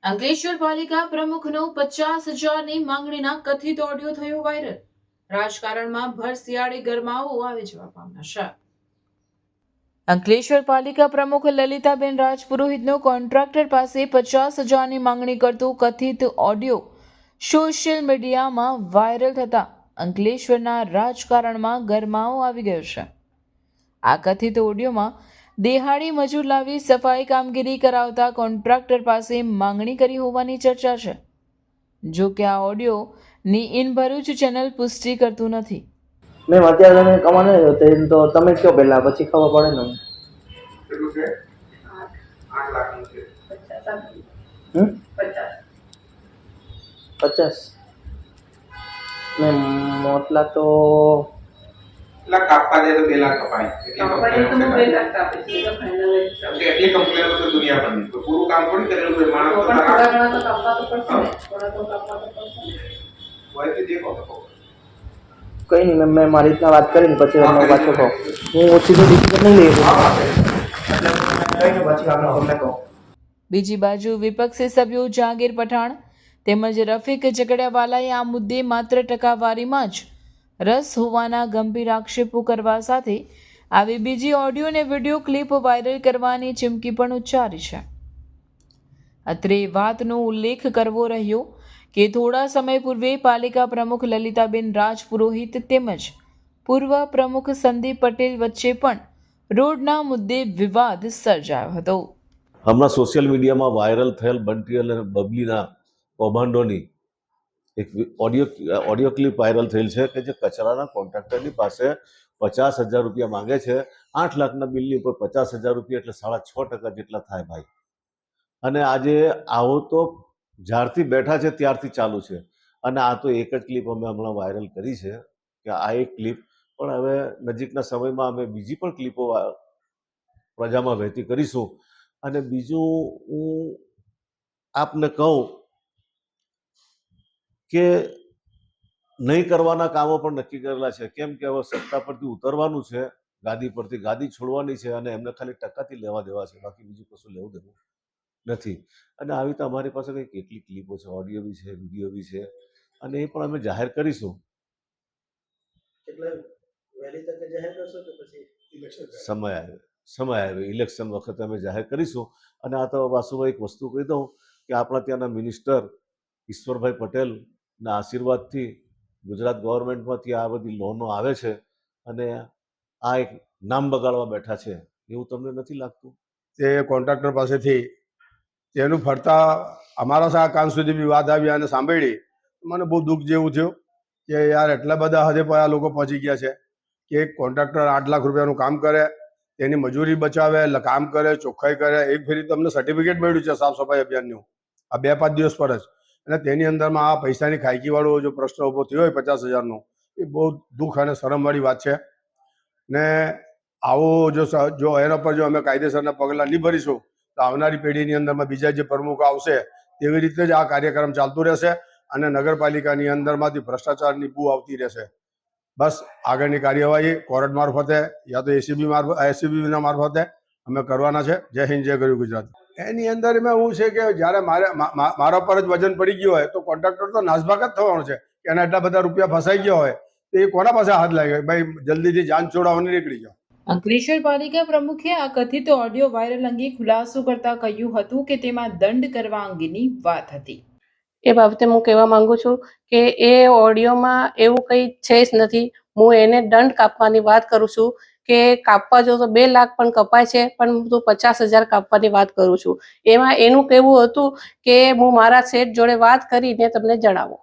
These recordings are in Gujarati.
અંકલેશ્વર પાલિકા પ્રમુખનો 50,000ની માંગણીના કથિત ઓડિયો થયો વાયરલ. રાજકારણમાં ભર શિયાળે ગરમાવો આવી જવા પામ્યો છે. અંકલેશ્વર પાલિકા પ્રમુખ લલિતાબેન રાજપુરોહિતનો કોન્ટ્રાક્ટર પાસે 50,000ની માંગણી કરતો કથિત ઓડિયો સોશિયલ મીડિયામાં વાયરલ થતા અંકલેશ્વરના રાજકારણમાં ગરમાવો આવી ગયો છે. આ કથિત ઓડિયોમાં દેહાડી મજૂર લાવી સફાઈ કામગીરી કરાવતા કોન્ટ્રાક્ટર પાસે માંગણી કરી હોવાની ચર્ચા છે. જો કે આ ઓડિયોની ઇન ભરૂચ ચેનલ પુષ્ટિ કરતું નથી. મેમ અત્યારે તમે કમાને તો તમે કયો પહેલા પછી ખબર પડે ને. કેટલું છે? 8 લાખનું છે. 50 મેમ મોટલા તો એટલા કાપવા જાય તો 2 લાખ કપાય. એટલી કમ્પ્લેનો તો દુનિયા પર નહીં. તો પૂરું કામ થોડી કરેલું હોય માણસ કઈ નહીં મેમ, મેં મારી રીતના વાત કરીને પછી તમને પાછો કહું. હું ઓછી તો ડિસિઝન નહીં લઈ શકું. બીજી બાજુ વિપક્ષી સભ્યો જહાંગીર પઠાણ તેમજ રફીક ઝઘડિયાવાલાએ આ મુદ્દે માત્ર ટકાવારીમાં જ રસ હોવાના ગંભીર આક્ષેપો કરવા સાથે આવી બીજી ઓડિયો અને વિડીયો ક્લિપ વાયરલ કરવાની ચીમકી પણ ઉચ્ચારી છે. અત્રે વાતનો ઉલ્લેખ કરવો રહ્યો કે થોડા સમય પૂર્વે પાલિકા પ્રમુખ લલિતાબેન રાજપુરોહિત તેમજ પૂર્વ પ્રમુખ સંદીપ પટેલ વચ્ચે પણ રોડના મુદ્દે વિવાદ સર્જાયો હતો. હમણાં સોશિયલ મીડિયામાં વાયરલ થયેલ બંટી અને બબલીના કૌભાંડોની એક ઓડિયો ક્લિપ વાયરલ થયેલ છે કે જે કચરાના કોન્ટ્રાક્ટરની પાસે 50,000 રૂપિયા માંગે છે. 8 લાખના બિલની ઉપર 50,000 રૂપિયા એટલે 6.5% જેટલા થાય ભાઈ. અને આજે આવો તો જ્યારથી બેઠા છે ત્યારથી ચાલુ છે. અને આ તો એક જ ક્લિપ અમે હમણાં વાયરલ કરી છે કે આ એક ક્લિપ, પણ હવે નજીકના સમયમાં અમે બીજી પણ ક્લિપો પ્રજામાં વહેતી કરીશું. અને બીજું હું આપને કહું કે નહીં કરવાના કામો પણ નક્કી કરેલા છે. કેમ કે હવે સત્તા પરથી ઉતરવાનું છે, ગાદી પરથી ગાદી છોડવાની છે અને એમને ખાલી ટકાથી લેવા દેવા છે, બાકી બીજું કશું લેવું દેવું નથી. અને આવી તો અમારી પાસે કંઈ કેટલી ક્લિપો છે, ઓડિયો બી છે, વિડીયો બી છે, અને એ પણ અમે જાહેર કરીશું. સમય આવે ઇલેક્શન વખતે અમે જાહેર કરીશું. અને આ તો વાસુભાઈ એક વસ્તુ કહી દઉં કે આપણા ત્યાંના મિનિસ્ટર ઈશ્વરભાઈ પટેલના આશીર્વાદથી ગુજરાત ગવર્મેન્ટમાંથી આ બધી લોનો આવે છે અને આ એક નામ બગાડવા બેઠા છે એવું તમને નથી લાગતું? તે કોન્ટ્રાક્ટર પાસેથી તેનું ફરતા અમારા સા કાન સુધી બી વાત આવી અને સાંભળી મને બહુ દુઃખ જેવું થયું કે યાર એટલા બધા હદે પર આ લોકો પહોંચી ગયા છે કે એક કોન્ટ્રાક્ટર 8 લાખ રૂપિયાનું કામ કરે, તેની મજૂરી બચાવે, કામ કરે, ચોખ્ખાઈ કરે. એક ફેરી તમને સર્ટિફિકેટ મળ્યું છે સાફ સફાઈ અભિયાનનું આ 2-5 દિવસ પર જ, અને તેની અંદરમાં આ પૈસાની ખાયકીવાળો જો પ્રશ્ન ઊભો થયો હોય 50,000નો, એ બહુ દુઃખ અને શરમવાળી વાત છે. ને આવો જો એના પર જો અમે કાયદેસરના પગલાં નહીં ભરીશું તો આવનારી પેઢીની અંદરમાં બીજા જે પ્રમુખ આવશે તેવી રીતે જ આ કાર્યક્રમ ચાલતું રહેશે અને નગરપાલિકાની અંદરમાંથી ભ્રષ્ટાચારની બૂ આવતી રહેશે. બસ આગળની કાર્યવાહી કોર્ટ મારફતે યા તો એસીબીના મારફતે અમે કરવાના છે. જય હિન્દ, જય ગરવી ગુજરાત. એની અંદર એમાં એવું છે કે જ્યારે મારા પર જ વજન પડી ગયો હોય તો કોન્ટ્રાક્ટર તો નાસભાગ જ થવાનો છે કે એના એટલા બધા રૂપિયા ફસાઈ ગયા હોય તો એ કોના પાસે હાથ લાગે? ભાઈ જલ્દીથી જાન છોડાવવાની નીકળી જાઓ. અંકલેશ્વર પાલિકા પ્રમુખે આ કથિત ઓડિયો વાયરલ અંગે ખુલાસો કરતા કહ્યું હતું કે તેમાં દંડ કરવા અંગેની વાત હતી. એ બાબતે હું કહેવા માંગુ છું કે એ ઓડિયોમાં એવું કંઈ છે જ નથી. હું એને દંડ કાપવાની વાત કરું છું કે કાપવા જો તો 2 લાખ પણ કપાય છે, પણ હું 50,000 કાપવાની વાત કરું છું. એમાં એનું કહેવું હતું કે હું મારા શેઠ જોડે વાત કરીને તમને જણાવું.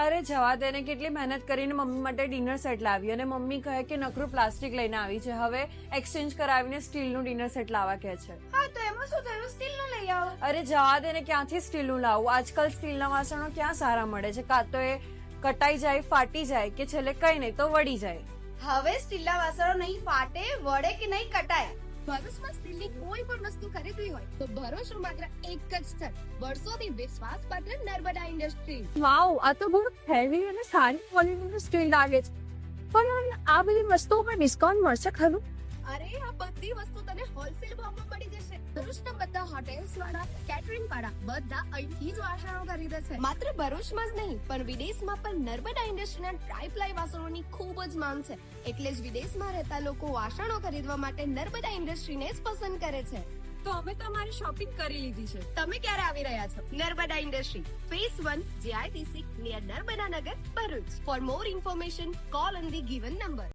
અરે જવા દે ને, કેટલી મહેનત કરીને મમ્મી માટે ડિનર સેટ લાવી અને મમ્મી કહે કે નકરું પ્લાસ્ટિક લઈને આવી છે, હવે એક્સચેન્જ કરાવીને સ્ટીલનું ડિનર સેટ લાવવા કહે છે. હા તો એમાં શું થયું? સ્ટીલનું લઈ આવો. અરે જવા દે ને, ક્યાંથી સ્ટીલનું લાવું? આજકાલ સ્ટીલના વાસણો ક્યાં સારા મળે છે? કાં તો એ કટાઈ જાય, ફાટી જાય, કે છેલ્લે કઈ નહીં તો વળી જાય. હવે સ્ટીલના વાસણો નહીં ફાટે, વળે કે નહીં કટાય. ભરૂચમાં સ્ટીલની કોઈ પણ વસ્તુ ખરીદવી હોય તો ભરોસો માત્ર એક જ સ્થળ, વર્ષોથી વિશ્વાસપાત્ર નર્મદા ઇન્ડસ્ટ્રીઝ. વાવ, આ તો બહુ હેવી અને સારી ક્વોલિટીનું સ્ટીલ લાગે છે, પણ આ બધી વસ્તુઓ પર ડિસ્કાઉન્ટ મળશે ખરું? અરે આ બધી વસ્તુ તને હોલસેલ ભાવમાં મળી જશે. ભરૂચના બધા હોટેલ્સ વાળા, કેટરિંગ વાળા બધા અહીંથી જ વાસણો ખરીદે છે. માત્ર ભરૂચમાં જ નહીં પણ વિદેશમાં પણ નર્મદા ઇન્ડસ્ટ્રીના ટ્રાય-પ્લાય વાસણોની ખૂબ જ માંગ છે. એટલે જ વિદેશમાં રહેતા લોકો વાસણો ખરીદવા માટે નર્મદા ઇન્ડસ્ટ્રીને જ પસંદ કરે છે. તો અમે તમારી શોપિંગ કરી લીધી છે. તમે ક્યારે આવી રહ્યા છો? Narmada industry phase 1 JITC near Narmada Nagar Bharuch. For more information call on the given number.